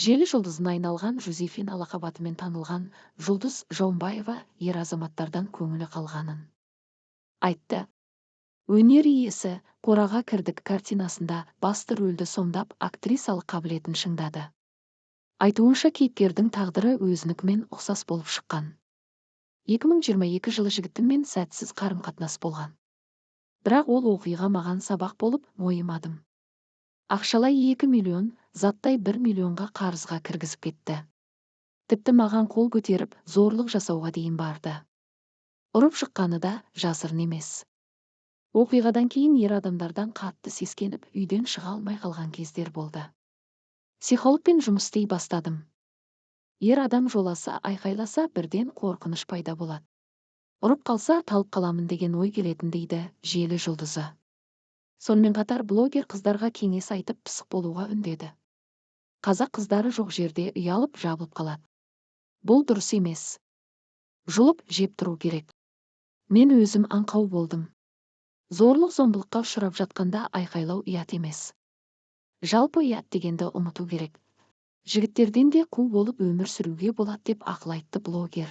Желі жұлдызына айналған Жозефина лақап атымен танылған Жұлдыз Жаумбаева ер азаматтардан көңілі қалғанын айтты. Өнер иесі «Қораға кірдік» картинасында басты рөлді сомдап актрисалық қабілетін шыңдады. Айтуынша кейіпкердің тағдыры өзінікімен ұқсас болып шыққан. 2022 жылы жігітіммен сәтсіз қарым-қатынас болған. Бірақ ол оқиға маған сабақ болып мойымадым. Ақшалай 2 миллион, заттай 1 миллионға қарызға кіргізіп кетті. Тіпті маған қол көтеріп, зорлық жасауға дейін барды. Ұрып шыққаны да жасырын емес. Оқиғадан кейін ер адамдардан қатты сескеніп, үйден шыға алмай қалған кездер болды. Психологпен жұмыс істей бастадым. Ер адам жоласа, айқайласа, бірден қорқыныш пайда болады. Ұрып қалса, талып қаламын деген ой келетін дейді желі жұлдызы. Сонымен қатар блогер қыздарға кеңес айтып пысық болуға үндеді. Қазақ қыздары жоқ жерде ұялып жабылып қалады. Бұл дұрыс емес. Жұлып жеп тұру керек. Мен өзім аңқау болдым. Зорлық-зомбылыққа ұшырап жатқанда айқайлау ұят емес. Жалпы ұят дегенді ұмыту керек. Жігіттерден де қу болып өмір сүруге болады деп ақыл айтты блогер.